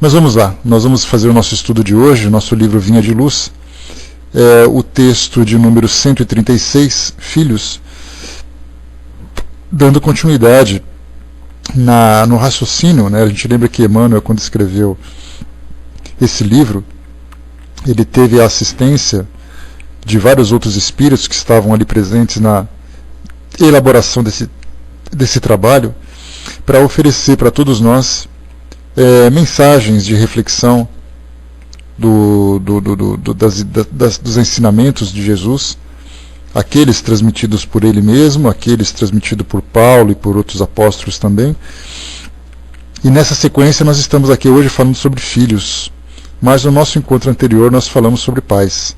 Mas vamos lá, nós vamos fazer o nosso estudo de hoje, nosso livro Vinha de Luz, o texto de número 136, Filhos, dando continuidade no raciocínio, né? A gente lembra que Emmanuel, quando escreveu esse livro, ele teve a assistência de vários outros espíritos que estavam ali presentes na elaboração desse trabalho, para oferecer para todos nós mensagens de reflexão dos ensinamentos de Jesus, aqueles transmitidos por ele mesmo, aqueles transmitidos por Paulo e por outros apóstolos também. E nessa sequência nós estamos aqui hoje falando sobre filhos, mas no nosso encontro anterior nós falamos sobre pais.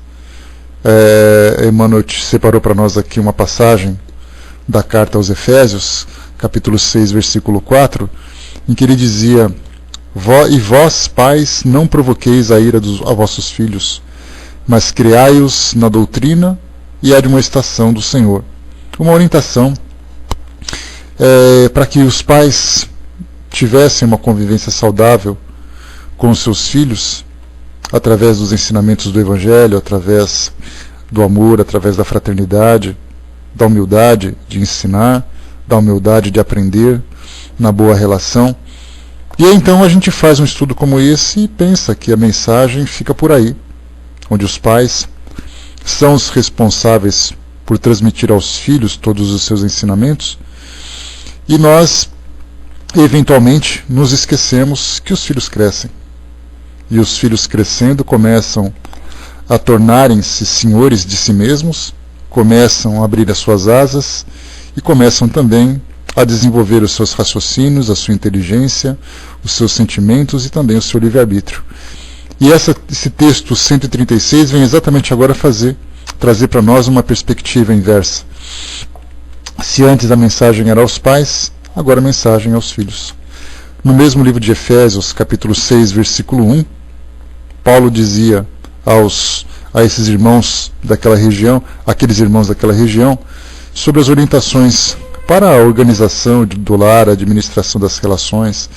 Emmanuel separou para nós aqui uma passagem da carta aos Efésios, capítulo 6, versículo 4, em que ele dizia: E vós, pais, não provoqueis a ira a vossos filhos, mas criai-os na doutrina e admoestação do Senhor. Uma orientação para que os pais tivessem uma convivência saudável com os seus filhos, através dos ensinamentos do Evangelho, através do amor, através da fraternidade, da humildade de ensinar, da humildade de aprender, na boa relação. E aí, então a gente faz um estudo como esse e pensa que a mensagem fica por aí, onde os pais são os responsáveis por transmitir aos filhos todos os seus ensinamentos, e nós, eventualmente, nos esquecemos que os filhos crescem. E os filhos crescendo começam a tornarem-se senhores de si mesmos, começam a abrir as suas asas e começam também a desenvolver os seus raciocínios, a sua inteligência, os seus sentimentos e também o seu livre-arbítrio. E esse texto 136 vem exatamente agora trazer para nós uma perspectiva inversa. Se antes a mensagem era aos pais, agora a mensagem é aos filhos. No mesmo livro de Efésios, capítulo 6, versículo 1, Paulo dizia a esses irmãos daquela região, aqueles irmãos daquela região, sobre as orientações para a organização do lar, a administração das relações.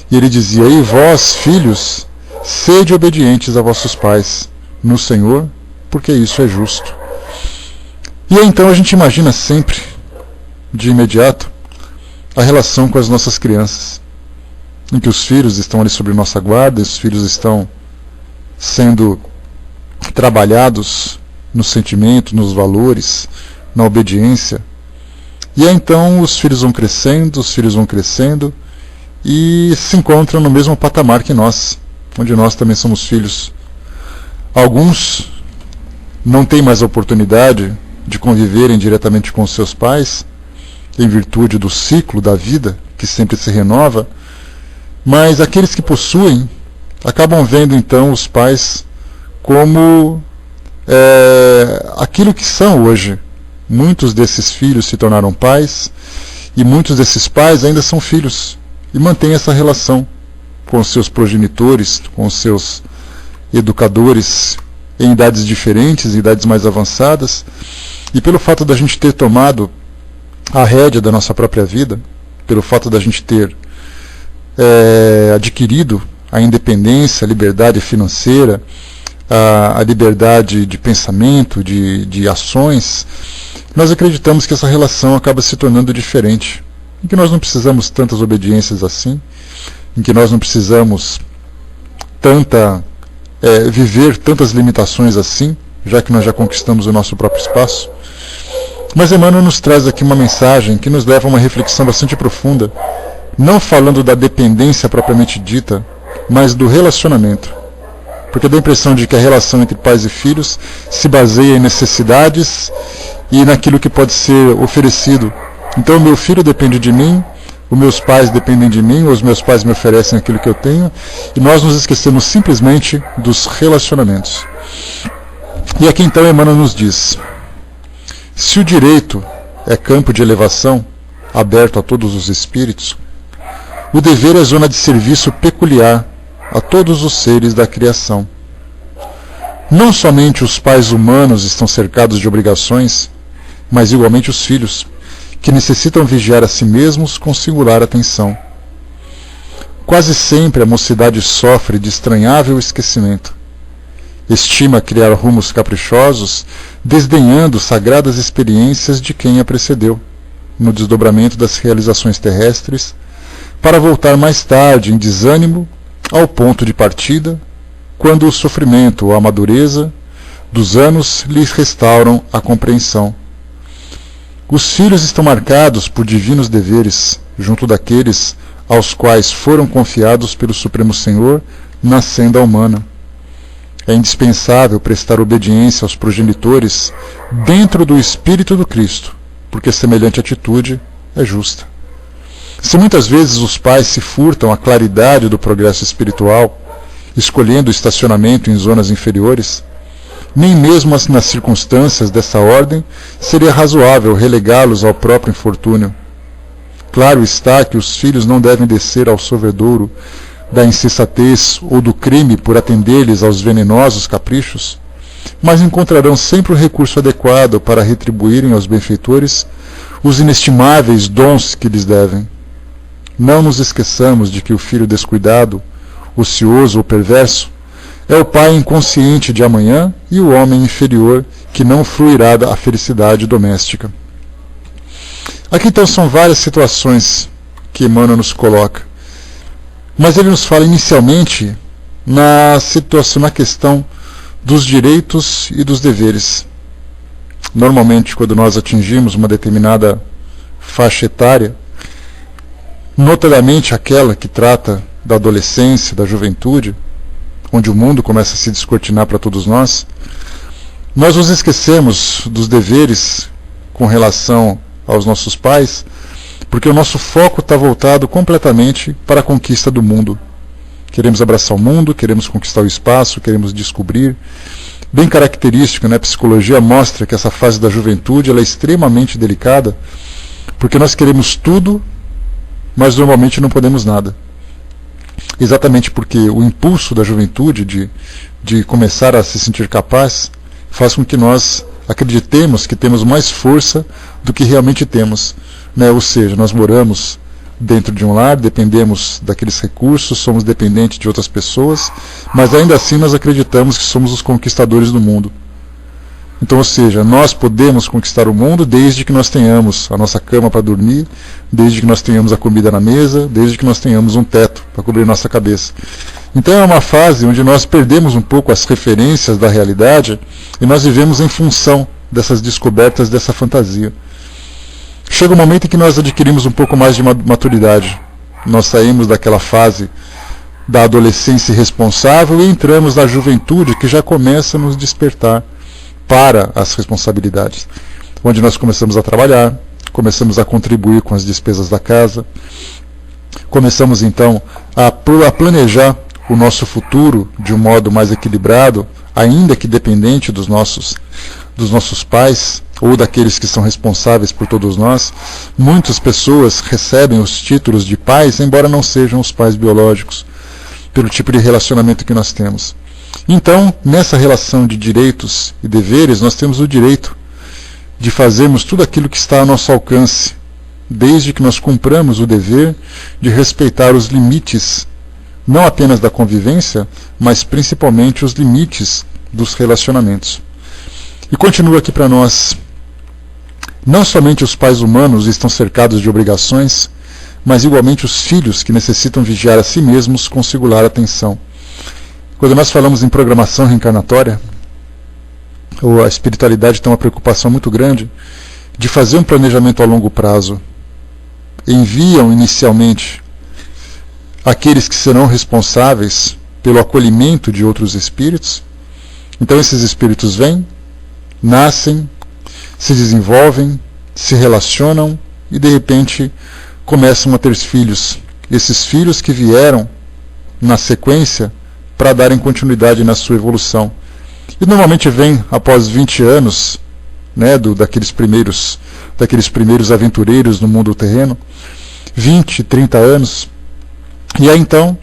E ele dizia: E vós, filhos, sede obedientes a vossos pais no Senhor, porque isso é justo. E aí, então a gente imagina sempre, de imediato, a relação com as nossas crianças, em que os filhos estão ali sob nossa guarda, os filhos estão sendo trabalhados no sentimento, nos valores, na obediência. E aí, então os filhos vão crescendo e se encontram no mesmo patamar que nós, onde nós também somos filhos. Alguns não têm mais a oportunidade de conviverem diretamente com os seus pais, em virtude do ciclo da vida, que sempre se renova, mas aqueles que possuem acabam vendo então os pais como aquilo que são hoje. Muitos desses filhos se tornaram pais, e muitos desses pais ainda são filhos, e mantêm essa relação com os seus progenitores, com os seus educadores, em idades diferentes, em idades mais avançadas. E pelo fato da gente ter tomado a rédea da nossa própria vida, pelo fato da gente ter adquirido a independência, a liberdade financeira, a liberdade de pensamento, de ações, nós acreditamos que essa relação acaba se tornando diferente, em que nós não precisamos tantas obediências assim, em que nós não precisamos viver tantas limitações assim, já que nós já conquistamos o nosso próprio espaço. Mas Emmanuel nos traz aqui uma mensagem que nos leva a uma reflexão bastante profunda, não falando da dependência propriamente dita, mas do relacionamento. Porque dá a impressão de que a relação entre pais e filhos se baseia em necessidades e naquilo que pode ser oferecido. Então o meu filho depende de mim, os meus pais dependem de mim, ou os meus pais me oferecem aquilo que eu tenho, e nós nos esquecemos simplesmente dos relacionamentos. E aqui então Emmanuel nos diz: se o direito é campo de elevação, aberto a todos os espíritos, o dever é zona de serviço peculiar a todos os seres da criação. Não somente os pais humanos estão cercados de obrigações, mas igualmente os filhos, que necessitam vigiar a si mesmos com singular atenção. quase sempre a mocidade sofre de estranhável esquecimento. Estima criar rumos caprichosos, desdenhando sagradas experiências de quem a precedeu, no desdobramento das realizações terrestres, para voltar mais tarde em desânimo ao ponto de partida, quando o sofrimento ou a madureza dos anos lhes restauram a compreensão. Os filhos estão marcados por divinos deveres, junto daqueles aos quais foram confiados pelo Supremo Senhor na senda humana. É indispensável prestar obediência aos progenitores dentro do espírito do Cristo, porque semelhante atitude é justa. Se muitas vezes os pais se furtam à claridade do progresso espiritual, escolhendo o estacionamento em zonas inferiores, nem mesmo nas circunstâncias dessa ordem seria razoável relegá-los ao próprio infortúnio. Claro está que os filhos não devem descer ao solvedouro da insensatez ou do crime por atender-lhes aos venenosos caprichos, mas encontrarão sempre o recurso adequado para retribuírem aos benfeitores os inestimáveis dons que lhes devem. Não nos esqueçamos de que o filho descuidado, ocioso ou perverso, é o pai inconsciente de amanhã e o homem inferior que não fruirá da felicidade doméstica. Aqui então são várias situações que Emmanuel nos coloca. Mas ele nos fala inicialmente na questão dos direitos e dos deveres. Normalmente, quando nós atingimos uma determinada faixa etária, notadamente aquela que trata da adolescência, da juventude, onde o mundo começa a se descortinar para todos nós nos esquecemos dos deveres com relação aos nossos pais, porque o nosso foco está voltado completamente para a conquista do mundo. Queremos abraçar o mundo, queremos conquistar o espaço, queremos descobrir. Bem característico, né? A psicologia mostra que essa fase da juventude ela é extremamente delicada, porque nós queremos tudo, mas normalmente não podemos nada. Exatamente porque o impulso da juventude de começar a se sentir capaz faz com que nós acreditemos que temos mais força do que realmente temos, né? Ou seja, nós moramos dentro de um lar, dependemos daqueles recursos, somos dependentes de outras pessoas, mas ainda assim nós acreditamos que somos os conquistadores do mundo. Então, ou seja, nós podemos conquistar o mundo desde que nós tenhamos a nossa cama para dormir, desde que nós tenhamos a comida na mesa, desde que nós tenhamos um teto para cobrir nossa cabeça. Então é uma fase onde nós perdemos um pouco as referências da realidade e nós vivemos em função dessas descobertas, dessa fantasia. Chega um momento em que nós adquirimos um pouco mais de maturidade. Nós saímos daquela fase da adolescência irresponsável e entramos na juventude que já começa a nos despertar para as responsabilidades, onde nós começamos a trabalhar, começamos a contribuir com as despesas da casa, começamos então a planejar o nosso futuro de um modo mais equilibrado, ainda que dependente dos nossos pais ou daqueles que são responsáveis por todos nós. Muitas pessoas recebem os títulos de pais, embora não sejam os pais biológicos, pelo tipo de relacionamento que nós temos. Então, nessa relação de direitos e deveres, nós temos o direito de fazermos tudo aquilo que está ao nosso alcance, desde que nós cumpramos o dever de respeitar os limites, não apenas da convivência, mas principalmente os limites dos relacionamentos. E continua aqui para nós: não somente os pais humanos estão cercados de obrigações, mas igualmente os filhos que necessitam vigiar a si mesmos com singular atenção. Quando nós falamos em programação reencarnatória, a espiritualidade tem uma preocupação muito grande de fazer um planejamento a longo prazo. Enviam inicialmente aqueles que serão responsáveis pelo acolhimento de outros espíritos. Então esses espíritos vêm, nascem, se desenvolvem, se relacionam e de repente começam a ter filhos. Esses filhos que vieram na sequência para darem continuidade na sua evolução. E normalmente vem após 20 anos, né, daqueles primeiros aventureiros no mundo terreno, 20, 30 anos, e aí então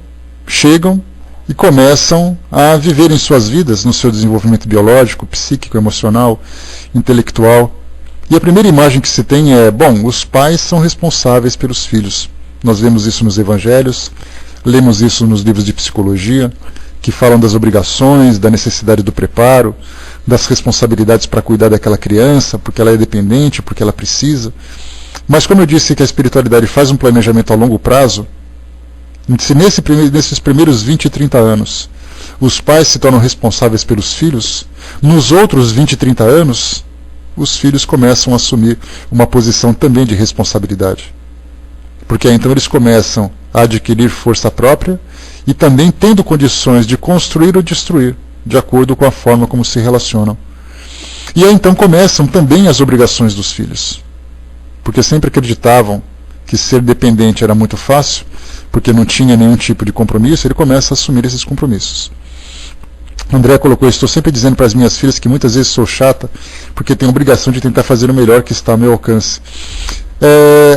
chegam e começam a viver em suas vidas, no seu desenvolvimento biológico, psíquico, emocional, intelectual. E a primeira imagem que se tem é, os pais são responsáveis pelos filhos. Nós vemos isso nos evangelhos, lemos isso nos livros de psicologia, que falam das obrigações, da necessidade do preparo, das responsabilidades para cuidar daquela criança, porque ela é dependente, porque ela precisa. Mas como eu disse que a espiritualidade faz um planejamento a longo prazo, se nesses primeiros 20 e 30 anos os pais se tornam responsáveis pelos filhos, nos outros 20 e 30 anos, os filhos começam a assumir uma posição também de responsabilidade. Porque aí então eles começam a adquirir força própria e também tendo condições de construir ou destruir, de acordo com a forma como se relacionam. E aí então começam também as obrigações dos filhos. Porque sempre acreditavam que ser dependente era muito fácil, porque não tinha nenhum tipo de compromisso, ele começa a assumir esses compromissos. André colocou: estou sempre dizendo para as minhas filhas que muitas vezes sou chata, porque tenho a obrigação de tentar fazer o melhor que está ao meu alcance.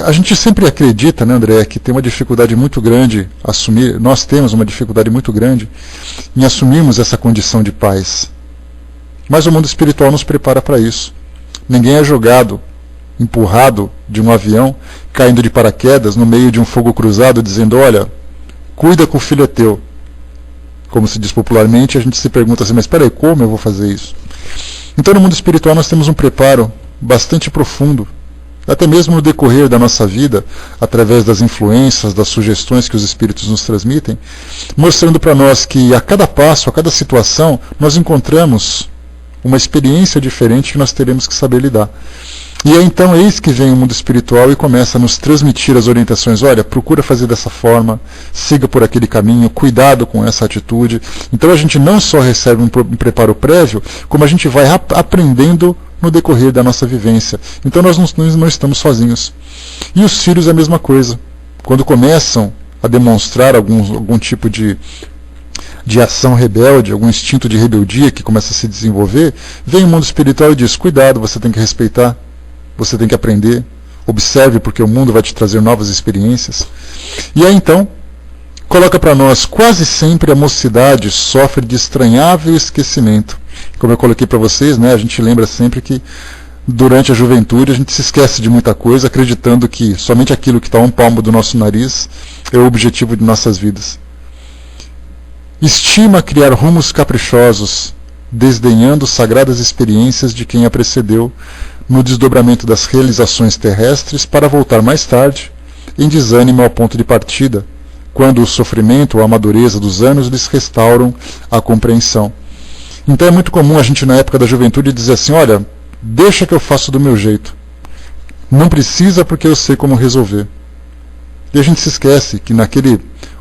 A gente sempre acredita, né, André, que tem uma dificuldade muito grande assumir, nós temos uma dificuldade muito grande em assumirmos essa condição de pais. Mas o mundo espiritual nos prepara para isso. Ninguém é jogado, empurrado de um avião, caindo de paraquedas no meio de um fogo cruzado, dizendo: olha, cuida que o filho é teu. Como se diz popularmente, a gente se pergunta assim: mas espera aí, como eu vou fazer isso? Então no mundo espiritual nós temos um preparo bastante profundo, até mesmo no decorrer da nossa vida, através das influências, das sugestões que os espíritos nos transmitem, mostrando para nós que a cada passo, a cada situação, nós encontramos uma experiência diferente que nós teremos que saber lidar. E aí então eis que vem o mundo espiritual e começa a nos transmitir as orientações: olha, procura fazer dessa forma, siga por aquele caminho, cuidado com essa atitude. Então a gente não só recebe um preparo prévio, como a gente vai aprendendo no decorrer da nossa vivência. Então nós não estamos sozinhos. E os filhos é a mesma coisa. Quando começam a demonstrar algum tipo de ação rebelde, algum instinto de rebeldia que começa a se desenvolver, vem o mundo espiritual e diz: cuidado, você tem que respeitar, você tem que aprender, observe, porque o mundo vai te trazer novas experiências. E aí então, coloca para nós: quase sempre a mocidade sofre de estranhável esquecimento. Como eu coloquei para vocês, né, a gente lembra sempre que durante a juventude a gente se esquece de muita coisa, acreditando que somente aquilo que está a um palmo do nosso nariz é o objetivo de nossas vidas. Estima criar rumos caprichosos, desdenhando sagradas experiências de quem a precedeu no desdobramento das realizações terrestres, para voltar mais tarde, em desânimo ao ponto de partida, quando o sofrimento ou a amadureza dos anos lhes restauram a compreensão. Então é muito comum a gente, na época da juventude, dizer assim: olha, deixa que eu faço do meu jeito. Não precisa, porque eu sei como resolver. E a gente se esquece que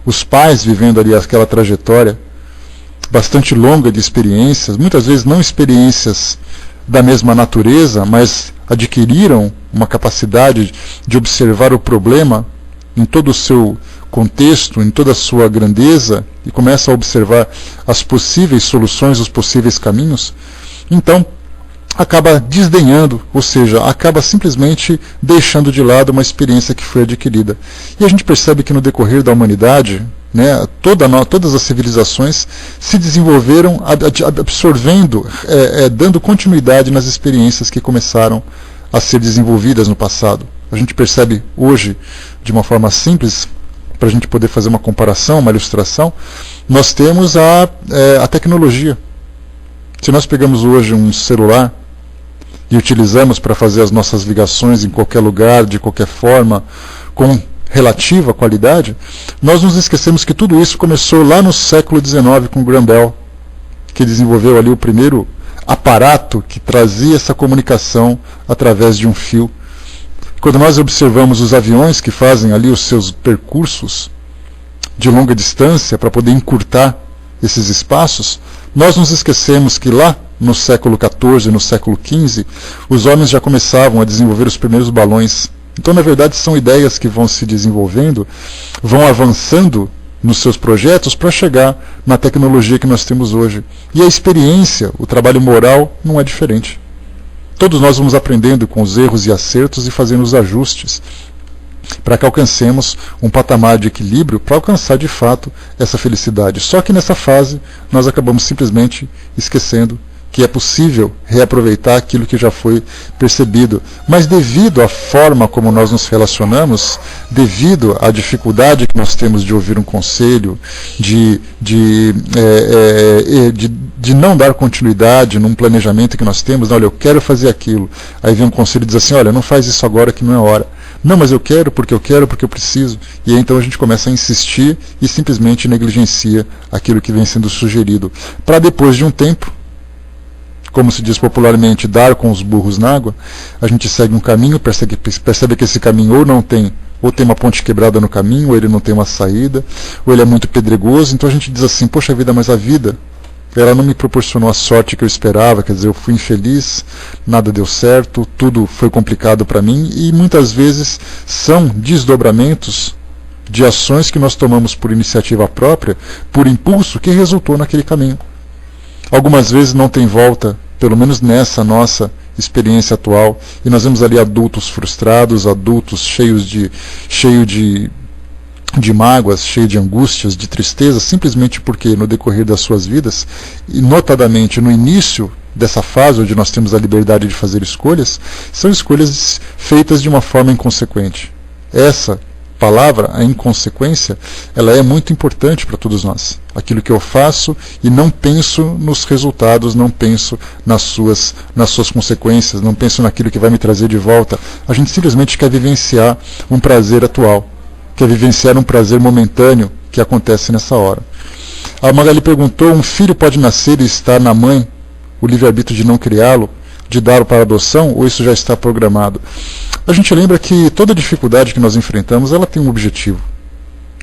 os pais vivendo ali aquela trajetória bastante longa de experiências, muitas vezes não experiências da mesma natureza, mas adquiriram uma capacidade de observar o problema em todo o seu contexto, em toda a sua grandeza, e começam a observar as possíveis soluções, os possíveis caminhos. Então acaba desdenhando, ou seja, acaba simplesmente deixando de lado uma experiência que foi adquirida. E a gente percebe que no decorrer da humanidade, né, todas as civilizações se desenvolveram absorvendo, dando continuidade nas experiências que começaram a ser desenvolvidas no passado. A gente percebe hoje, de uma forma simples, para a gente poder fazer uma comparação, uma ilustração, nós temos a tecnologia. Se nós pegamos hoje um celular e utilizamos para fazer as nossas ligações em qualquer lugar, de qualquer forma, com relativa qualidade, nós nos esquecemos que tudo isso começou lá no século XIX com Graham Bell, que desenvolveu ali o primeiro aparato que trazia essa comunicação através de um fio. Quando nós observamos os aviões que fazem ali os seus percursos de longa distância para poder encurtar esses espaços, nós nos esquecemos que lá no século XIV, no século XV, os homens já começavam a desenvolver os primeiros balões. Então, na verdade, são ideias que vão se desenvolvendo, vão avançando nos seus projetos para chegar na tecnologia que nós temos hoje. E a experiência, o trabalho moral, não é diferente. Todos nós vamos aprendendo com os erros e acertos e fazendo os ajustes para que alcancemos um patamar de equilíbrio, para alcançar de fato essa felicidade. Só que nessa fase nós acabamos simplesmente esquecendo que é possível reaproveitar aquilo que já foi percebido. Mas devido à forma como nós nos relacionamos, devido à dificuldade que nós temos de ouvir um conselho, de não dar continuidade num planejamento que nós temos, olha, eu quero fazer aquilo. Aí vem um conselho e diz assim, olha, não faz isso agora que não é hora. Não, mas eu quero porque eu preciso. E aí então a gente começa a insistir e simplesmente negligencia aquilo que vem sendo sugerido. Para depois de um tempo, como se diz popularmente, dar com os burros na água, a gente segue um caminho, percebe que esse caminho ou tem uma ponte quebrada no caminho, ou ele não tem uma saída, ou ele é muito pedregoso, então a gente diz assim, poxa vida, mas a vida, ela não me proporcionou a sorte que eu esperava, quer dizer, eu fui infeliz, nada deu certo, tudo foi complicado para mim, e muitas vezes são desdobramentos de ações que nós tomamos por iniciativa própria, por impulso, que resultou naquele caminho. Algumas vezes não tem volta, pelo menos nessa nossa experiência atual, e nós vemos ali adultos frustrados, adultos cheios de mágoas, cheios de angústias, de tristeza, simplesmente porque no decorrer das suas vidas, e notadamente no início dessa fase onde nós temos a liberdade de fazer escolhas, são escolhas feitas de uma forma inconsequente. Essa palavra, a inconsequência, ela é muito importante para todos nós. Aquilo que eu faço e não penso nos resultados, não penso nas suas consequências, não penso naquilo que vai me trazer de volta. A gente simplesmente quer vivenciar um prazer atual, quer vivenciar um prazer momentâneo que acontece nessa hora. A Magali perguntou, um filho pode nascer e estar na mãe, o livre-arbítrio de não criá-lo, de dar para adoção, ou isso já está programado? A gente lembra que toda dificuldade que nós enfrentamos, ela tem um objetivo.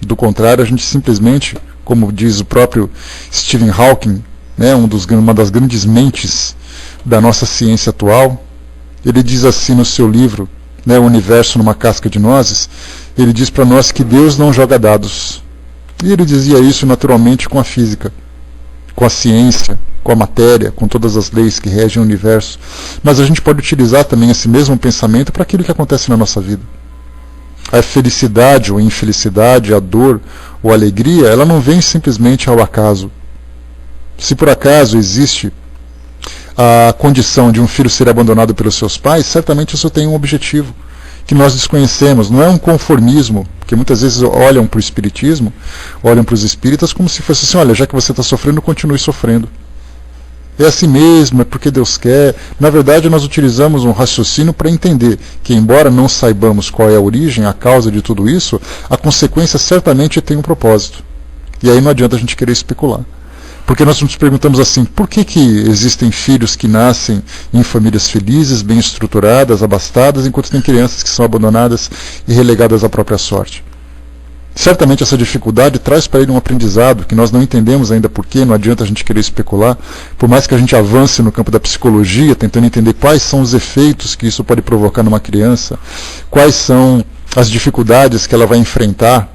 Do contrário, a gente simplesmente, como diz o próprio Stephen Hawking, né, uma das grandes mentes da nossa ciência atual, ele diz assim no seu livro, né, O Universo numa Casca de Nozes, ele diz para nós que Deus não joga dados. E ele dizia isso naturalmente com a física, com a ciência, com a matéria, com todas as leis que regem o universo. Mas a gente pode utilizar também esse mesmo pensamento para aquilo que acontece na nossa vida. A felicidade ou infelicidade, a dor ou a alegria, ela não vem simplesmente ao acaso. Se por acaso existe a condição de um filho ser abandonado pelos seus pais, certamente isso tem um objetivo que nós desconhecemos. Não é um conformismo, porque muitas vezes olham para o espiritismo, olham para os espíritas como se fosse assim, olha, já que você está sofrendo, continue sofrendo. É assim mesmo, é porque Deus quer. Na verdade, nós utilizamos um raciocínio para entender que, embora não saibamos qual é a origem, a causa de tudo isso, a consequência certamente tem um propósito. E aí não adianta a gente querer especular. Porque nós nos perguntamos assim, por que existem filhos que nascem em famílias felizes, bem estruturadas, abastadas, enquanto tem crianças que são abandonadas e relegadas à própria sorte? Certamente essa dificuldade traz para ele um aprendizado que nós não entendemos ainda porquê, não adianta a gente querer especular, por mais que a gente avance no campo da psicologia, tentando entender quais são os efeitos que isso pode provocar numa criança, quais são as dificuldades que ela vai enfrentar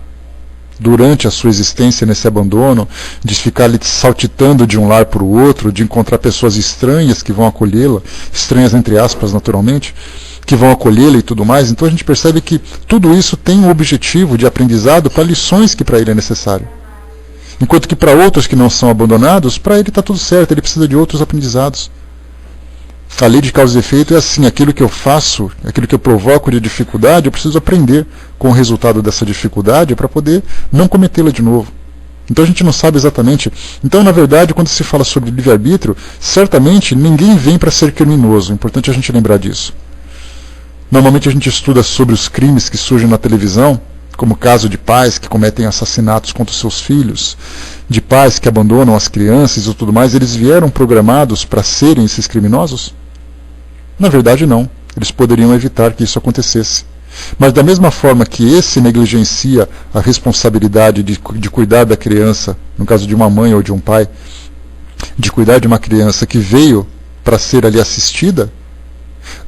durante a sua existência nesse abandono, de ficar ali saltitando de um lar para o outro, de encontrar pessoas estranhas que vão acolhê-la, estranhas entre aspas naturalmente, que vão acolhê-la e tudo mais. Então a gente percebe que tudo isso tem um objetivo de aprendizado para lições que para ele é necessário. Enquanto que para outros que não são abandonados, para ele está tudo certo, ele precisa de outros aprendizados. A lei de causa e efeito é assim, aquilo que eu faço, aquilo que eu provoco de dificuldade, eu preciso aprender com o resultado dessa dificuldade para poder não cometê-la de novo. Então a gente não sabe exatamente. Então, na verdade, quando se fala sobre livre-arbítrio, certamente ninguém vem para ser criminoso. É importante a gente lembrar disso. Normalmente a gente estuda sobre os crimes que surgem na televisão, como o caso de pais que cometem assassinatos contra os seus filhos, de pais que abandonam as crianças e tudo mais. Eles vieram programados para serem esses criminosos? Na verdade não. Eles poderiam evitar que isso acontecesse. Mas da mesma forma que esse negligencia a responsabilidade de cuidar da criança, no caso de uma mãe ou de um pai, de cuidar de uma criança que veio para ser ali assistida,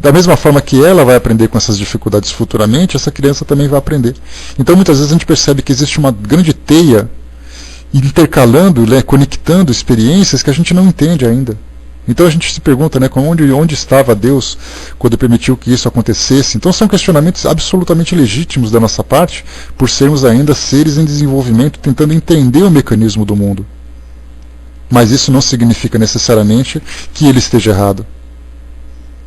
da mesma forma que ela vai aprender com essas dificuldades futuramente, essa criança também vai aprender. Então muitas vezes a gente percebe que existe uma grande teia intercalando, conectando experiências que a gente não entende ainda. Então a gente se pergunta, né, onde estava Deus quando permitiu que isso acontecesse? Então são questionamentos absolutamente legítimos da nossa parte, por sermos ainda seres em desenvolvimento, tentando entender o mecanismo do mundo. Mas isso não significa necessariamente que ele esteja errado.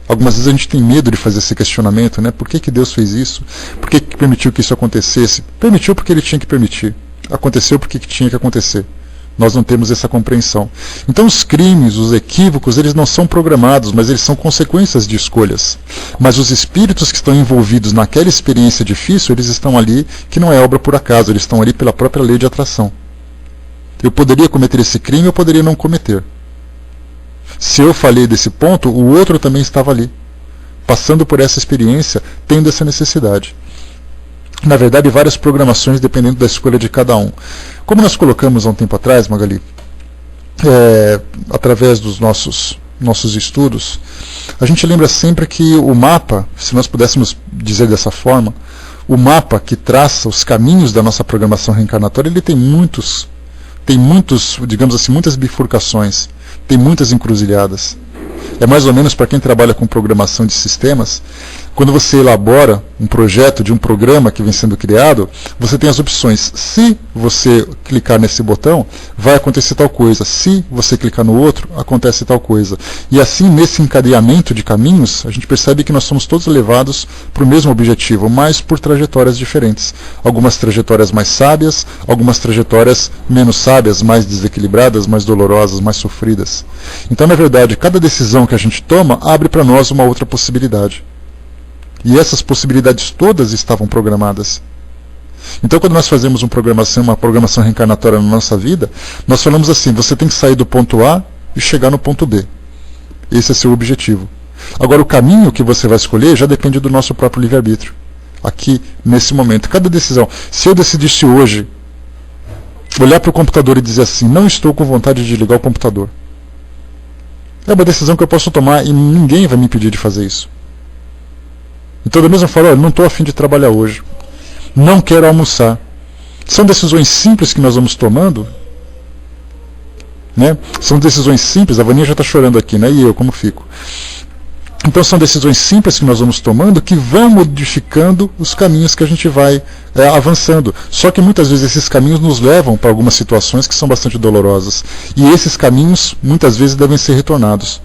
Algumas vezes a gente tem medo de fazer esse questionamento, né? Por que Deus fez isso? Por que permitiu que isso acontecesse? Permitiu porque ele tinha que permitir. Aconteceu porque tinha que acontecer. Nós não temos essa compreensão. Então os crimes, os equívocos, eles não são programados, mas eles são consequências de escolhas. Mas os espíritos que estão envolvidos naquela experiência difícil, eles estão ali, que não é obra por acaso, eles estão ali pela própria lei de atração. Eu poderia cometer esse crime, eu poderia não cometer. Se eu falhei desse ponto, o outro também estava ali, passando por essa experiência, tendo essa necessidade. Na verdade, várias programações dependendo da escolha de cada um. Como nós colocamos há um tempo atrás, Magali, através dos nossos estudos, a gente lembra sempre que o mapa, se nós pudéssemos dizer dessa forma, o mapa que traça os caminhos da nossa programação reencarnatória, ele tem muitos, digamos assim, muitas bifurcações, tem muitas encruzilhadas. É mais ou menos para quem trabalha com programação de sistemas, quando você elabora um projeto de um programa que vem sendo criado, você tem as opções. Se você clicar nesse botão, vai acontecer tal coisa. Se você clicar no outro, acontece tal coisa. E assim, nesse encadeamento de caminhos, a gente percebe que nós somos todos levados para o mesmo objetivo, mas por trajetórias diferentes. Algumas trajetórias mais sábias, algumas trajetórias menos sábias, mais desequilibradas, mais dolorosas, mais sofridas. Então, na verdade, cada decisão que a gente toma abre para nós uma outra possibilidade. E essas possibilidades todas estavam programadas. Então, quando nós fazemos uma programação reencarnatória na nossa vida, nós falamos assim, você tem que sair do ponto A e chegar no ponto B. Esse é seu objetivo. Agora, o caminho que você vai escolher já depende do nosso próprio livre-arbítrio. Aqui, nesse momento, cada decisão. Se eu decidisse hoje olhar para o computador e dizer assim, não estou com vontade de ligar o computador. É uma decisão que eu posso tomar e ninguém vai me impedir de fazer isso. Então, da mesma forma, não estou a fim de trabalhar hoje. Não quero almoçar. São decisões simples que nós vamos tomando. Né? São decisões simples. A Vaninha já está chorando aqui, né? E eu, como fico? Então, são decisões simples que nós vamos tomando que vão modificando os caminhos que a gente vai avançando. Só que muitas vezes esses caminhos nos levam para algumas situações que são bastante dolorosas. E esses caminhos, muitas vezes, devem ser retornados.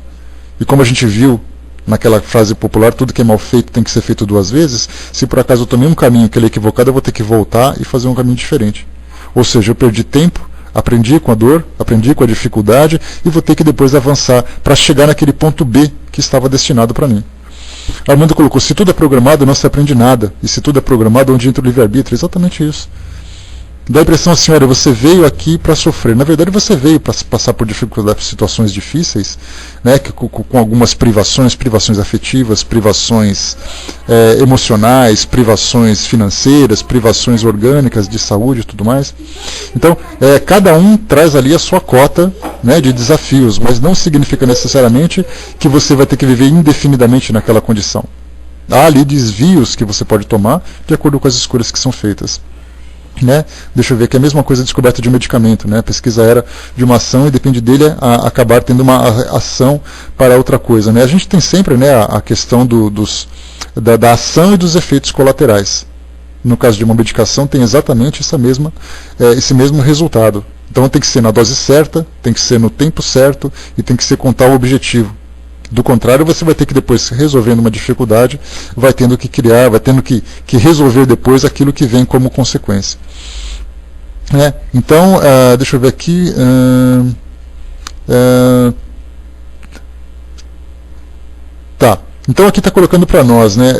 E como a gente viu naquela frase popular, tudo que é mal feito tem que ser feito duas vezes, se por acaso eu tomei um caminho que ele é equivocado, eu vou ter que voltar e fazer um caminho diferente. Ou seja, eu perdi tempo, aprendi com a dor, aprendi com a dificuldade e vou ter que depois avançar para chegar naquele ponto B que estava destinado para mim. Armando colocou, se tudo é programado, não se aprende nada. E se tudo é programado, onde entra o livre-arbítrio? Exatamente isso. Dá a impressão assim, olha, você veio aqui para sofrer. Na verdade, você veio para passar por dificuldades, situações difíceis, né, com algumas privações afetivas, privações emocionais, privações financeiras, privações orgânicas, de saúde e tudo mais. Então, cada um traz ali a sua cota, né, de desafios, mas não significa necessariamente que você vai ter que viver indefinidamente naquela condição. Há ali desvios que você pode tomar de acordo com as escolhas que são feitas. Né? Deixa eu ver, que é a mesma coisa a descoberta de um medicamento, né? A pesquisa era de uma ação e depende dele acabar tendo uma ação para outra coisa, né? A gente tem sempre, né, a questão da ação e dos efeitos colaterais. No caso de uma medicação tem exatamente esse mesmo resultado. Então tem que ser na dose certa, tem que ser no tempo certo e tem que ser com tal objetivo. Do contrário, você vai ter que depois, resolvendo uma dificuldade, vai tendo que criar, vai tendo que resolver depois aquilo que vem como consequência. Então, deixa eu ver aqui. Tá. Então aqui está colocando para nós, né?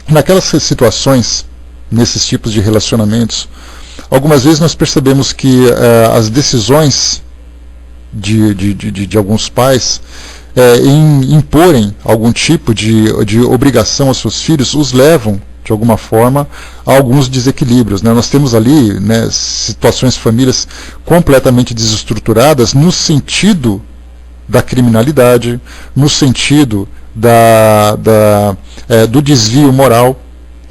Naquelas situações, nesses tipos de relacionamentos, algumas vezes nós percebemos que as decisões de alguns pais em imporem algum tipo de obrigação aos seus filhos, os levam, de alguma forma, a alguns desequilíbrios. Né? Nós temos ali, né, situações, famílias completamente desestruturadas no sentido da criminalidade, no sentido do desvio moral.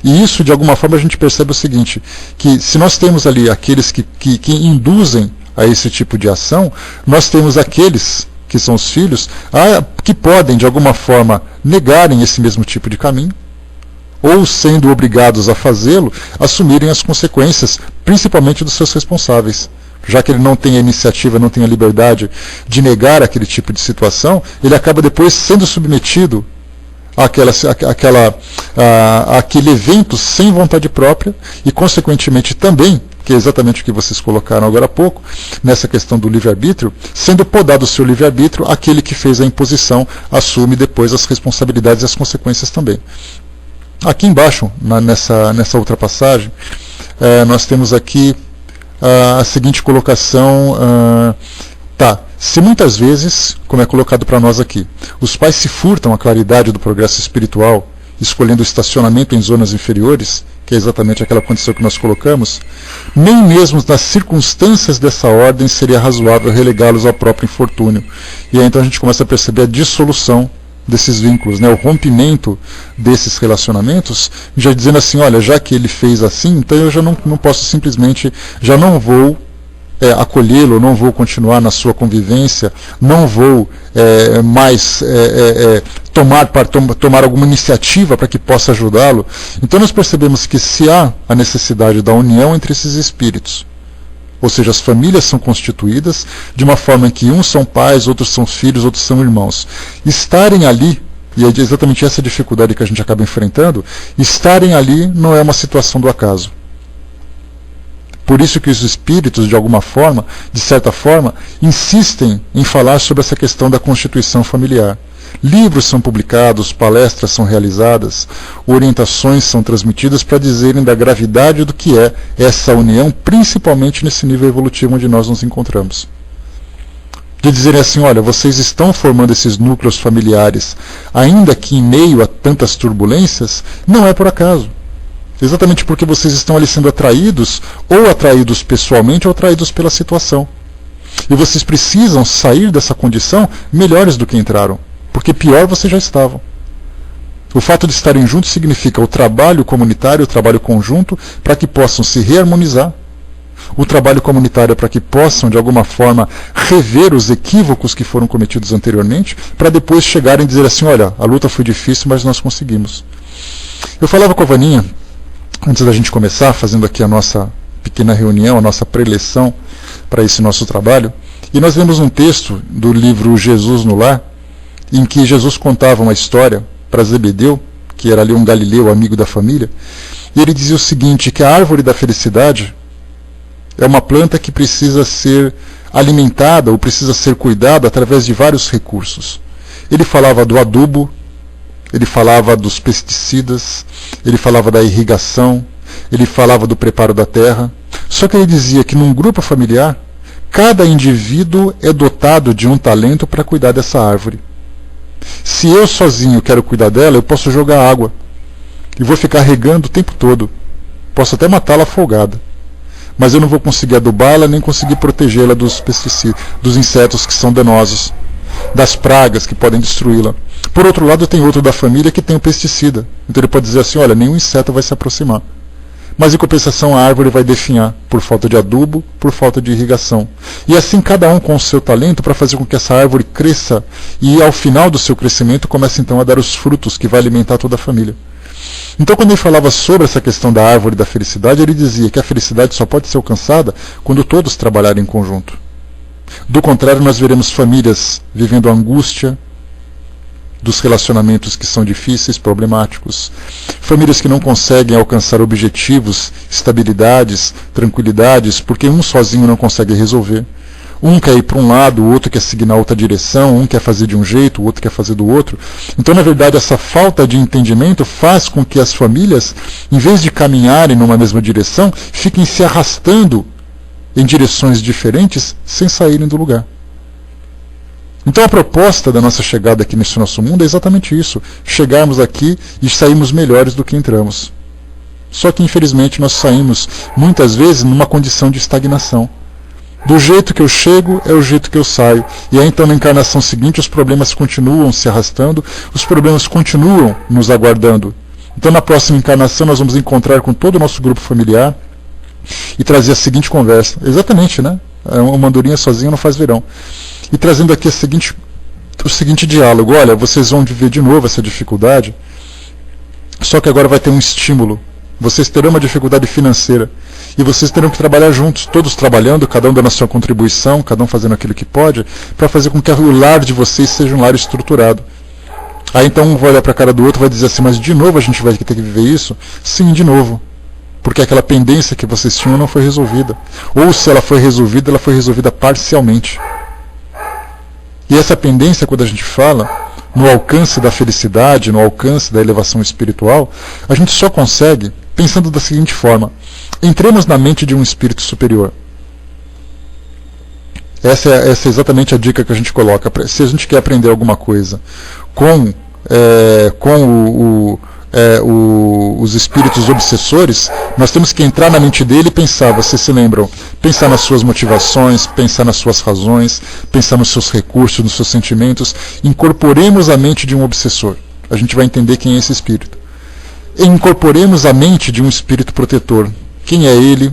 E isso, de alguma forma, a gente percebe o seguinte, que se nós temos ali aqueles que induzem a esse tipo de ação, nós temos aqueles que são os filhos, que podem, de alguma forma, negarem esse mesmo tipo de caminho, ou, sendo obrigados a fazê-lo, assumirem as consequências, principalmente dos seus responsáveis. já que ele não tem a iniciativa, não tem a liberdade de negar aquele tipo de situação, ele acaba depois sendo submetido àquele evento sem vontade própria e, consequentemente, também, que é exatamente o que vocês colocaram agora há pouco, nessa questão do livre-arbítrio, sendo podado o seu livre-arbítrio, aquele que fez a imposição assume depois as responsabilidades e as consequências também. Aqui embaixo, nessa outra passagem, nós temos aqui a seguinte colocação, se muitas vezes, como é colocado para nós aqui, os pais se furtam à claridade do progresso espiritual, escolhendo o estacionamento em zonas inferiores, que é exatamente aquela condição que nós colocamos, nem mesmo nas circunstâncias dessa ordem seria razoável relegá-los ao próprio infortúnio. E aí então a gente começa a perceber a dissolução desses vínculos, né? O rompimento desses relacionamentos, já dizendo assim, olha, já que ele fez assim, então eu já não posso simplesmente, já não vou acolhê-lo, não vou continuar na sua convivência, não vou mais tomar alguma iniciativa para que possa ajudá-lo. Então nós percebemos que se há a necessidade da união entre esses espíritos, ou seja, as famílias são constituídas de uma forma em que uns são pais, outros são filhos, outros são irmãos. Estarem ali, e é exatamente essa dificuldade que a gente acaba enfrentando, estarem ali não é uma situação do acaso. Por isso que os espíritos, de alguma forma, de certa forma, insistem em falar sobre essa questão da constituição familiar. Livros são publicados, palestras são realizadas, orientações são transmitidas para dizerem da gravidade do que é essa união, principalmente nesse nível evolutivo onde nós nos encontramos. De dizerem assim, olha, vocês estão formando esses núcleos familiares, ainda que em meio a tantas turbulências, não é por acaso. Exatamente porque vocês estão ali sendo atraídos, ou atraídos pessoalmente, ou atraídos pela situação. E vocês precisam sair dessa condição melhores do que entraram, porque pior vocês já estavam. O fato de estarem juntos significa o trabalho comunitário, o trabalho conjunto, para que possam se reharmonizar. O trabalho comunitário para que possam, de alguma forma, rever os equívocos que foram cometidos anteriormente, para depois chegarem e dizer assim, olha, a luta foi difícil, mas nós conseguimos. Eu falava com a Vaninha, antes da gente começar, fazendo aqui a nossa pequena reunião, a nossa preleção para esse nosso trabalho, e nós vemos um texto do livro Jesus no Lar, em que Jesus contava uma história para Zebedeu, que era ali um galileu, amigo da família, e ele dizia o seguinte, que a árvore da felicidade é uma planta que precisa ser alimentada ou precisa ser cuidada através de vários recursos. Ele falava do adubo, ele falava dos pesticidas, ele falava da irrigação, ele falava do preparo da terra. Só que ele dizia que num grupo familiar, cada indivíduo é dotado de um talento para cuidar dessa árvore. Se eu sozinho quero cuidar dela, eu posso jogar água e vou ficar regando o tempo todo. Posso até matá-la afogada, mas eu não vou conseguir adubá-la nem conseguir protegê-la dos pesticidas, dos insetos que são danosos, das pragas que podem destruí-la. Por outro lado, tem outro da família que tem o pesticida. Então ele pode dizer assim, olha, nenhum inseto vai se aproximar. Mas em compensação a árvore vai definhar por falta de adubo, por falta de irrigação. E assim cada um com o seu talento para fazer com que essa árvore cresça e ao final do seu crescimento comece então a dar os frutos que vai alimentar toda a família. Então quando ele falava sobre essa questão da árvore da felicidade, ele dizia que a felicidade só pode ser alcançada quando todos trabalharem em conjunto. Do contrário, nós veremos famílias vivendo a angústia dos relacionamentos que são difíceis, problemáticos, famílias que não conseguem alcançar objetivos, estabilidades, tranquilidades, porque um sozinho não consegue resolver. Um quer ir para um lado, o outro quer seguir na outra direção, um quer fazer de um jeito, o outro quer fazer do outro. Então, na verdade, essa falta de entendimento faz com que as famílias, em vez de caminharem numa mesma direção, fiquem se arrastando em direções diferentes sem saírem do lugar. Então a proposta da nossa chegada aqui nesse nosso mundo é exatamente isso, chegarmos aqui e sairmos melhores do que entramos. Só que infelizmente nós saímos muitas vezes numa condição de estagnação. Do jeito que eu chego é o jeito que eu saio. E aí então na encarnação seguinte os problemas continuam se arrastando, os problemas continuam nos aguardando. Então na próxima encarnação nós vamos encontrar com todo o nosso grupo familiar e trazer a seguinte conversa. Exatamente, né? Uma andorinha sozinha não faz verão. E trazendo aqui o seguinte diálogo. Olha, vocês vão viver de novo essa dificuldade, só que agora vai ter um estímulo vocês terão uma dificuldade financeira, e vocês terão que trabalhar juntos, todos trabalhando, cada um dando a sua contribuição, cada um fazendo aquilo que pode, para fazer com que o lar de vocês seja um lar estruturado. Aí então um vai olhar para a cara do outro e vai dizer assim, mas de novo a gente vai ter que viver isso? Sim, de novo. Porque aquela pendência que vocês tinham não foi resolvida. Ou se ela foi resolvida parcialmente. E essa pendência, quando a gente fala no alcance da felicidade, no alcance da elevação espiritual, a gente só consegue pensando da seguinte forma: entremos na mente de um espírito superior. Essa é exatamente a dica que a gente coloca. Se a gente quer aprender alguma coisa com os espíritos obsessores, nós temos que entrar na mente dele e pensar, vocês se lembram, pensar nas suas motivações, pensar nas suas razões, pensar nos seus recursos, nos seus sentimentos. Incorporemos a mente de um obsessor. A gente vai entender quem é esse espírito. E incorporemos a mente de um espírito protetor. Quem é ele?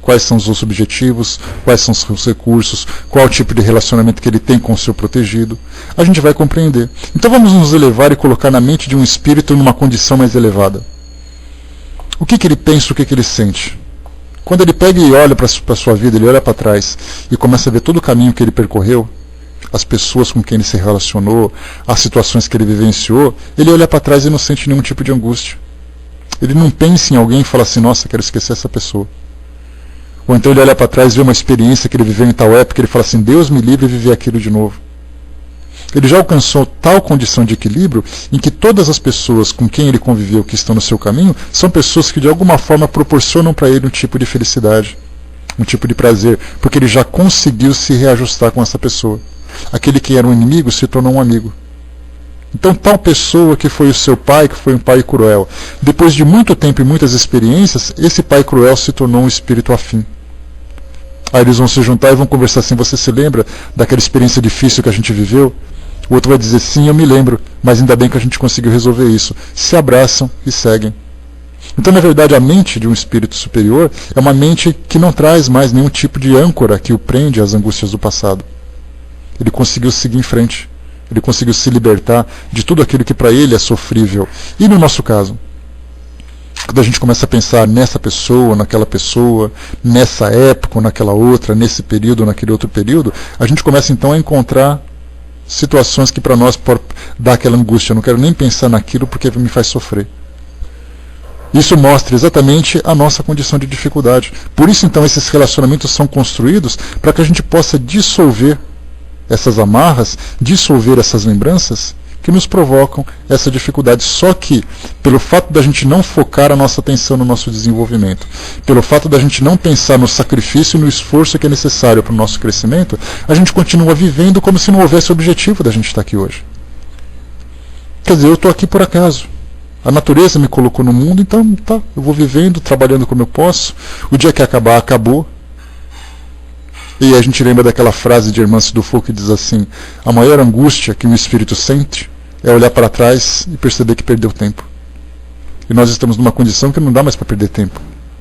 Quais são os seus objetivos, quais são os seus recursos, qual o tipo de relacionamento que ele tem com o seu protegido. A gente vai compreender. Então vamos nos elevar e colocar na mente de um espírito numa condição mais elevada. O que ele pensa, o que ele sente? Quando ele pega e olha para a sua vida, ele olha para trás e começa a ver todo o caminho que ele percorreu, as pessoas com quem ele se relacionou, as situações que ele vivenciou, ele olha para trás e não sente nenhum tipo de angústia. Ele não pensa em alguém e fala assim, nossa, quero esquecer essa pessoa. Ou então ele olha para trás e vê uma experiência que ele viveu em tal época e ele fala assim, Deus me livre de viver aquilo de novo. Ele já alcançou tal condição de equilíbrio em que todas as pessoas com quem ele conviveu que estão no seu caminho são pessoas que de alguma forma proporcionam para ele um tipo de felicidade, um tipo de prazer, porque ele já conseguiu se reajustar com essa pessoa. Aquele que era um inimigo se tornou um amigo. Então tal pessoa que foi o seu pai, que foi um pai cruel, depois de muito tempo e muitas experiências, esse pai cruel se tornou um espírito afim. Aí eles vão se juntar e vão conversar assim, você se lembra daquela experiência difícil que a gente viveu? O outro vai dizer, sim, eu me lembro, mas ainda bem que a gente conseguiu resolver isso. Se abraçam e seguem. Então, na verdade, a mente de um espírito superior é uma mente que não traz mais nenhum tipo de âncora que o prende às angústias do passado. Ele conseguiu seguir em frente. Ele conseguiu se libertar de tudo aquilo que para ele é sofrível. E no nosso caso, quando a gente começa a pensar nessa pessoa, naquela pessoa, nessa época, ou naquela outra, nesse período, ou naquele outro período, a gente começa então a encontrar situações que para nós dá aquela angústia. Eu não quero nem pensar naquilo porque me faz sofrer. Isso mostra exatamente a nossa condição de dificuldade. Por isso então esses relacionamentos são construídos para que a gente possa dissolver essas amarras, dissolver essas lembranças que nos provocam essa dificuldade. Só que, pelo fato da gente não focar a nossa atenção no nosso desenvolvimento, pelo fato da gente não pensar no sacrifício e no esforço que é necessário para o nosso crescimento, a gente continua vivendo como se não houvesse objetivo da gente estar aqui hoje. Quer dizer, eu estou aqui por acaso. A natureza me colocou no mundo, então tá, eu vou vivendo, trabalhando como eu posso. O dia que acabar, acabou. E a gente lembra daquela frase de Hermance Dufour que diz assim, a maior angústia que um espírito sente é olhar para trás e perceber que perdeu tempo. E nós estamos numa condição que não dá mais para perder tempo.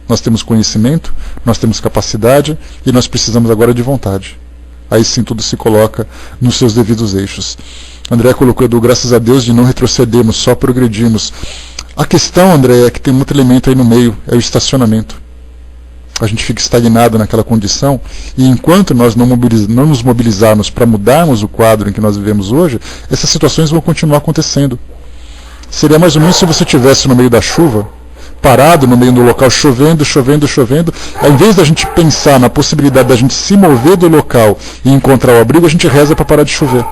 Nós temos conhecimento, nós temos capacidade e nós precisamos agora de vontade. Aí sim tudo se coloca nos seus devidos eixos. André colocou, Edu, graças a Deus de não retrocedermos, só progredirmos. A questão, André, é que tem muito elemento aí no meio, é o estacionamento. A gente fica estagnado naquela condição, e enquanto nós não nos mobilizarmos para mudarmos o quadro em que nós vivemos hoje, essas situações vão continuar acontecendo. Seria mais ou menos se você estivesse no meio da chuva, parado no meio do local, chovendo, chovendo, chovendo, ao invés da gente pensar na possibilidade da gente se mover do local e encontrar o abrigo, a gente reza para parar de chover.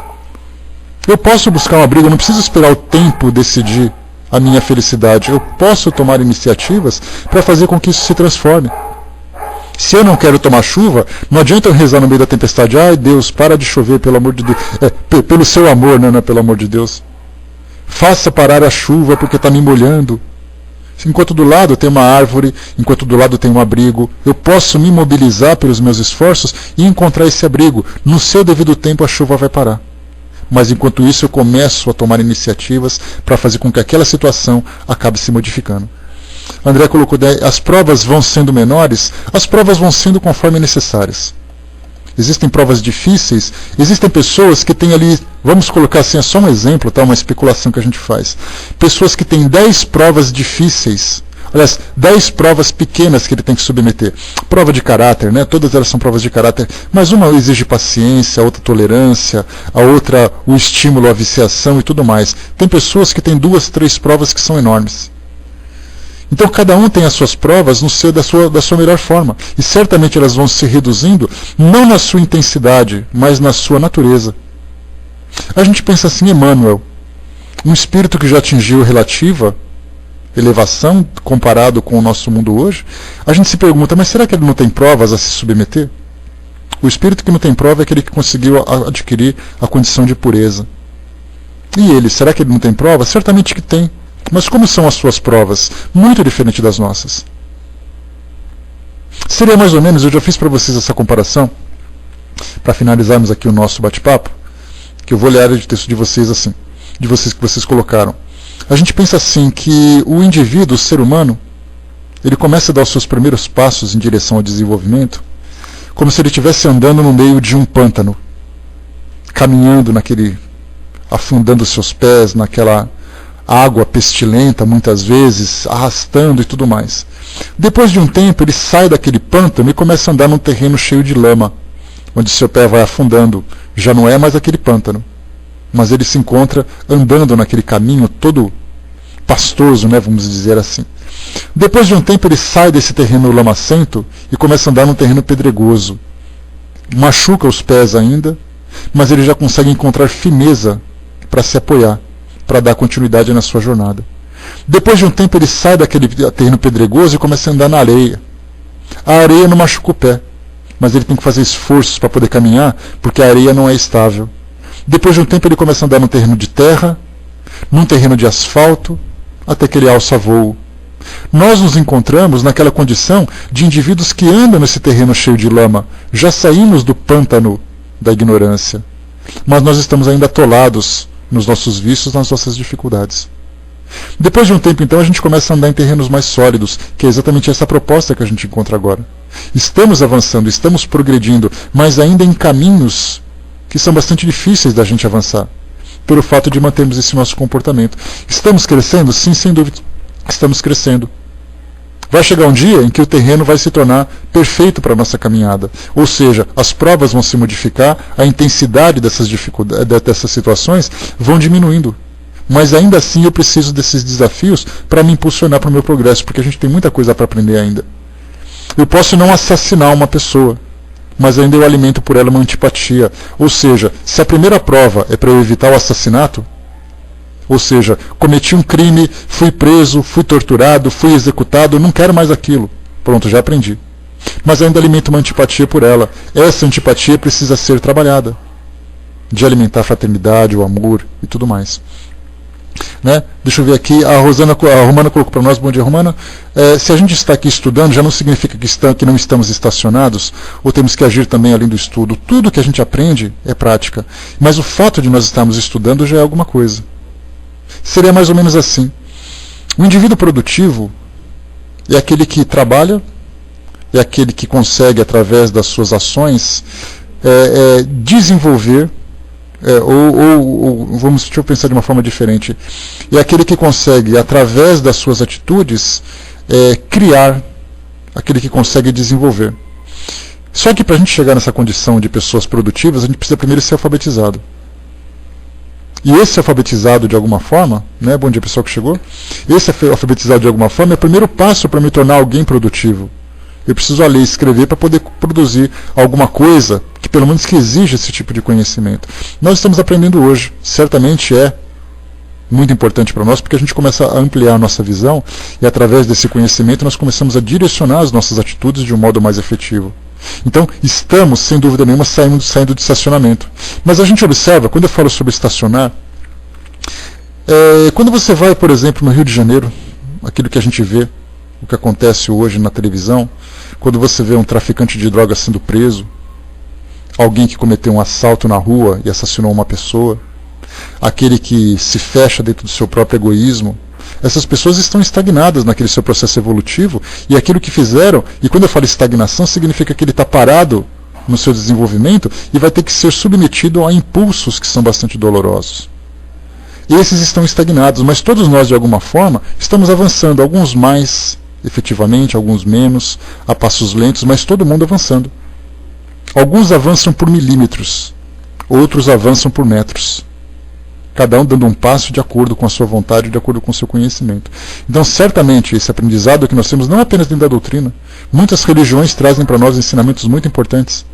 Eu posso buscar um abrigo, eu não preciso esperar o tempo decidir a minha felicidade. Eu posso tomar iniciativas para fazer com que isso se transforme. Se eu não quero tomar chuva, não adianta eu rezar no meio da tempestade, ai Deus, para de chover, pelo amor de Deus. Pelo seu amor, não é pelo amor de Deus. Faça parar a chuva porque está me molhando. Enquanto do lado tem uma árvore, enquanto do lado tem um abrigo, eu posso me mobilizar pelos meus esforços e encontrar esse abrigo. No seu devido tempo a chuva vai parar. Mas enquanto isso eu começo a tomar iniciativas para fazer com que aquela situação acabe se modificando. André colocou, as provas vão sendo menores, as provas vão sendo conforme necessárias. Existem provas difíceis, existem pessoas que têm ali, vamos colocar assim, é só um exemplo, tá? Uma especulação que a gente faz. Pessoas que têm 10 provas difíceis Aliás, 10 provas pequenas que ele tem que submeter. Prova de caráter, né? Todas elas são provas de caráter, mas uma exige paciência, a outra tolerância, a outra o estímulo à viciação e tudo mais. Tem pessoas que têm 2, 3 provas que são enormes. Então cada um tem as suas provas no seu, da sua melhor forma. E certamente elas vão se reduzindo, não na sua intensidade, mas na sua natureza. A gente pensa assim, Emmanuel, um espírito que já atingiu relativa elevação comparado com o nosso mundo hoje, a gente se pergunta, mas será que ele não tem provas a se submeter? O espírito que não tem prova é aquele que conseguiu adquirir a condição de pureza. E ele, será que ele não tem prova? Certamente que tem. Mas como são as suas provas? Muito diferente das nossas. Seria mais ou menos, eu já fiz para vocês essa comparação, para finalizarmos aqui o nosso bate-papo, que eu vou ler a área de texto de vocês assim, de vocês que vocês colocaram. A gente pensa assim, que o indivíduo, o ser humano, ele começa a dar os seus primeiros passos em direção ao desenvolvimento, como se ele estivesse andando no meio de um pântano, caminhando afundando seus pés naquela água pestilenta, muitas vezes, arrastando e tudo mais. Depois de um tempo, ele sai daquele pântano e começa a andar num terreno cheio de lama, onde seu pé vai afundando. Já não é mais aquele pântano, mas ele se encontra andando naquele caminho todo pastoso, né, vamos dizer assim. Depois de um tempo, ele sai desse terreno lamacento e começa a andar num terreno pedregoso. Machuca os pés ainda, mas ele já consegue encontrar firmeza para se apoiar, para dar continuidade na sua jornada. Depois de um tempo, ele sai daquele terreno pedregoso e começa a andar na areia. A areia não machuca o pé, mas ele tem que fazer esforços para poder caminhar, porque a areia não é estável. Depois de um tempo, ele começa a andar num terreno de terra, num terreno de asfalto, até que ele alça voo. Nós nos encontramos naquela condição de indivíduos que andam nesse terreno cheio de lama. Já saímos do pântano da ignorância, mas nós estamos ainda atolados nos nossos vícios, nas nossas dificuldades. Depois de um tempo, então, a gente começa a andar em terrenos mais sólidos, que é exatamente essa proposta que a gente encontra agora. Estamos avançando, estamos progredindo, mas ainda em caminhos que são bastante difíceis da gente avançar, pelo fato de mantermos esse nosso comportamento. Estamos crescendo? Sim, sem dúvida. Estamos crescendo. Vai chegar um dia em que o terreno vai se tornar perfeito para a nossa caminhada. Ou seja, as provas vão se modificar, a intensidade dessas dificuldades, dessas situações vão diminuindo. Mas ainda assim eu preciso desses desafios para me impulsionar para o meu progresso, porque a gente tem muita coisa para aprender ainda. Eu posso não assassinar uma pessoa, mas ainda eu alimento por ela uma antipatia. Ou seja, se a primeira prova é para eu evitar o assassinato, ou seja, cometi um crime, fui preso, fui torturado, fui executado, não quero mais aquilo. Pronto, já aprendi. Mas ainda alimento uma antipatia por ela. Essa antipatia precisa ser trabalhada, de alimentar a fraternidade, o amor e tudo mais. Né? Deixa eu ver aqui, a Romana colocou para nós, bom dia Romana, se a gente está aqui estudando, já não significa que não estamos estacionados, ou temos que agir também além do estudo. Tudo que a gente aprende é prática, mas o fato de nós estarmos estudando já é alguma coisa. Seria mais ou menos assim. O indivíduo produtivo é aquele que trabalha, é aquele que consegue, através das suas ações, desenvolver, deixa eu pensar de uma forma diferente, é aquele que consegue, através das suas atitudes, criar, aquele que consegue desenvolver. Só que para a gente chegar nessa condição de pessoas produtivas, a gente precisa primeiro ser alfabetizado. E esse alfabetizado de alguma forma, né, bom dia pessoal que chegou, esse alfabetizado de alguma forma é o primeiro passo para me tornar alguém produtivo. Eu preciso ler e escrever para poder produzir alguma coisa que pelo menos que exija esse tipo de conhecimento. Nós estamos aprendendo hoje, certamente é muito importante para nós, porque a gente começa a ampliar a nossa visão e através desse conhecimento nós começamos a direcionar as nossas atitudes de um modo mais efetivo. Então, estamos, sem dúvida nenhuma, saindo de estacionamento. Mas a gente observa, quando eu falo sobre estacionar, quando você vai, por exemplo, no Rio de Janeiro, aquilo que a gente vê, o que acontece hoje na televisão, quando você vê um traficante de drogas sendo preso, alguém que cometeu um assalto na rua e assassinou uma pessoa, aquele que se fecha dentro do seu próprio egoísmo, essas pessoas estão estagnadas naquele seu processo evolutivo e aquilo que fizeram, e quando eu falo estagnação, significa que ele está parado no seu desenvolvimento e vai ter que ser submetido a impulsos que são bastante dolorosos. Esses estão estagnados, mas todos nós, de alguma forma, estamos avançando, alguns mais, efetivamente, alguns menos, a passos lentos, mas todo mundo avançando. Alguns avançam por milímetros, outros avançam por metros. Cada um dando um passo de acordo com a sua vontade, de acordo com o seu conhecimento. Então, certamente, esse aprendizado que nós temos, não apenas dentro da doutrina, muitas religiões trazem para nós ensinamentos muito importantes.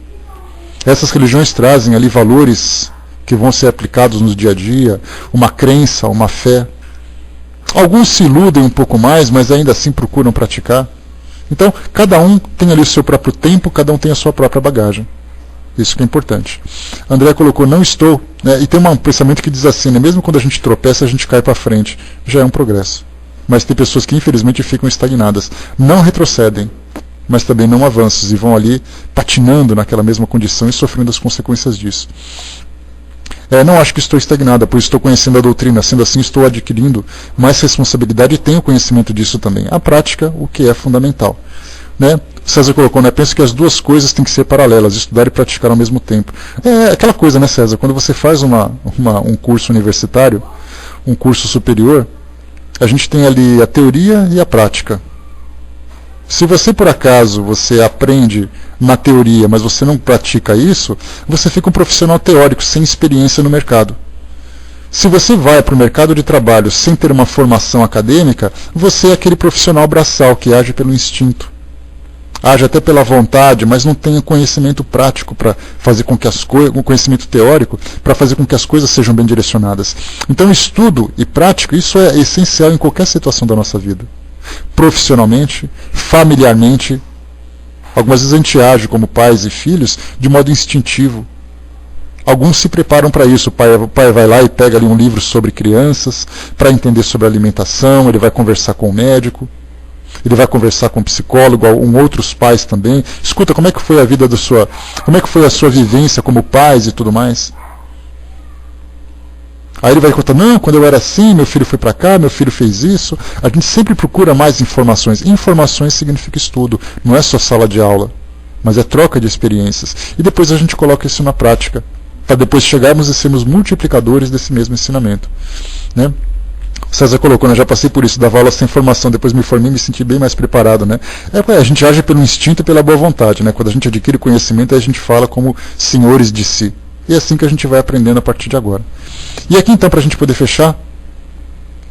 Essas religiões trazem ali valores que vão ser aplicados no dia a dia, uma crença, uma fé. Alguns se iludem um pouco mais, mas ainda assim procuram praticar. Então, cada um tem ali o seu próprio tempo, cada um tem a sua própria bagagem. Isso que é importante. André colocou, não estou, né? E tem um pensamento que diz assim, né? Mesmo quando a gente tropeça, a gente cai para frente. Já é um progresso. Mas tem pessoas que infelizmente ficam estagnadas. Não retrocedem, mas também não avançam e vão ali patinando naquela mesma condição e sofrendo as consequências disso. Não acho que estou estagnada, pois estou conhecendo a doutrina. Sendo assim, estou adquirindo mais responsabilidade e tenho conhecimento disso também. A prática, o que é fundamental. Né? César colocou, né? Penso que as duas coisas têm que ser paralelas, estudar e praticar ao mesmo tempo. É aquela coisa, né, César? Quando você faz um curso universitário, um curso superior, a gente tem ali a teoria e a prática. Se você, por acaso, você aprende na teoria, mas você não pratica isso, você fica um profissional teórico, sem experiência no mercado. Se você vai para o mercado de trabalho sem ter uma formação acadêmica, você é aquele profissional braçal que age pelo instinto. Age até pela vontade, mas não tem conhecimento prático para fazer com que as coisas, um conhecimento teórico, para fazer com que as coisas sejam bem direcionadas. Então, estudo e prática, isso é essencial em qualquer situação da nossa vida. Profissionalmente, familiarmente, algumas vezes a gente age como pais e filhos de modo instintivo. Alguns se preparam para isso. O pai vai lá e pega ali um livro sobre crianças, para entender sobre alimentação, ele vai conversar com o médico. Ele vai conversar com um psicólogo, com outros pais também. Escuta, como é que foi a vida como é que foi a sua vivência como pais e tudo mais? Aí ele vai contar, não, quando eu era assim, meu filho foi para cá, meu filho fez isso. A gente sempre procura mais informações. Informações significa estudo, não é só sala de aula, mas é troca de experiências. E depois a gente coloca isso na prática, para depois chegarmos e sermos multiplicadores desse mesmo ensinamento. Né? César colocou, né, já passei por isso, dava aula sem formação, depois me formei e me senti bem mais preparado. Né? A gente age pelo instinto e pela boa vontade. Né? Quando a gente adquire conhecimento, a gente fala como senhores de si. E é assim que a gente vai aprendendo a partir de agora. E aqui então, para a gente poder fechar,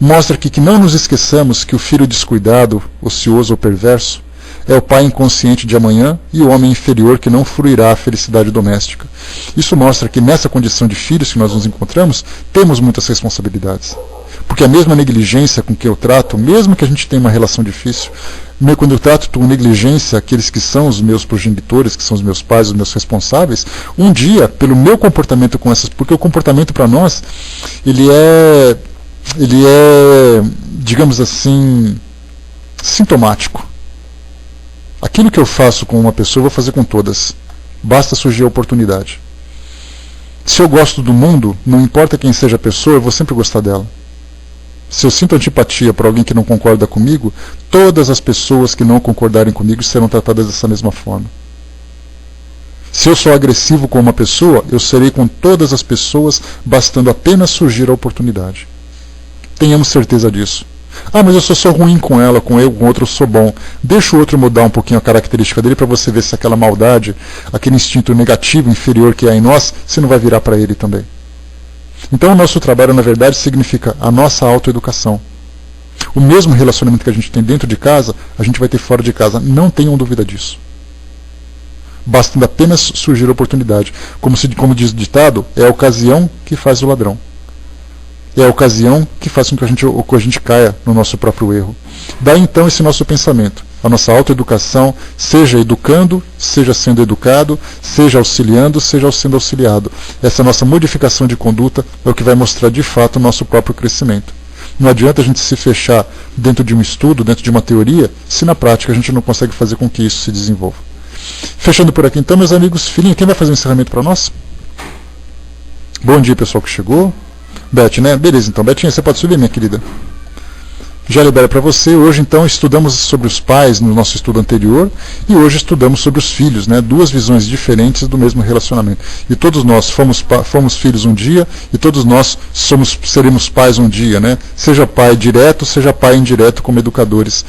mostra aqui que não nos esqueçamos que o filho descuidado, ocioso ou perverso, é o pai inconsciente de amanhã e o homem inferior que não fruirá a felicidade doméstica. Isso mostra que nessa condição de filhos que nós nos encontramos, temos muitas responsabilidades. Porque a mesma negligência com que eu trato, mesmo que a gente tenha uma relação difícil, quando eu trato com negligência aqueles que são os meus progenitores, que são os meus pais, os meus responsáveis, um dia, pelo meu comportamento com essas... Porque o comportamento para nós, ele é, digamos assim, sintomático. Aquilo que eu faço com uma pessoa, eu vou fazer com todas. Basta surgir a oportunidade. Se eu gosto do mundo, não importa quem seja a pessoa, eu vou sempre gostar dela. Se eu sinto antipatia por alguém que não concorda comigo, todas as pessoas que não concordarem comigo serão tratadas dessa mesma forma. Se eu sou agressivo com uma pessoa, eu serei com todas as pessoas, bastando apenas surgir a oportunidade. Tenhamos certeza disso. Ah, mas eu sou só ruim com ela, com eu, com outro eu sou bom. Deixa o outro mudar um pouquinho a característica dele para você ver se aquela maldade, aquele instinto negativo, inferior que há em nós, se não vai virar para ele também. Então o nosso trabalho, na verdade, significa a nossa autoeducação. O mesmo relacionamento que a gente tem dentro de casa, a gente vai ter fora de casa. Não tenham dúvida disso. Basta apenas surgir a oportunidade. Como diz o ditado, é a ocasião que faz o ladrão. É a ocasião que faz com que a gente caia no nosso próprio erro. Daí então esse nosso pensamento. A nossa autoeducação, seja educando, seja sendo educado, seja auxiliando, seja sendo auxiliado. Essa nossa modificação de conduta é o que vai mostrar de fato o nosso próprio crescimento. Não adianta a gente se fechar dentro de um estudo, dentro de uma teoria, se na prática a gente não consegue fazer com que isso se desenvolva. Fechando por aqui então, meus amigos, filhinho, quem vai fazer um encerramento para nós? Bom dia, pessoal que chegou. Beth, né? Beleza, então. Betinha, você pode subir, minha querida. Já libero para você. Hoje, então, estudamos sobre os pais no nosso estudo anterior e hoje estudamos sobre os filhos, né? Duas visões diferentes do mesmo relacionamento. E todos nós fomos filhos um dia e todos nós seremos pais um dia, né? Seja pai direto, seja pai indireto como educadores.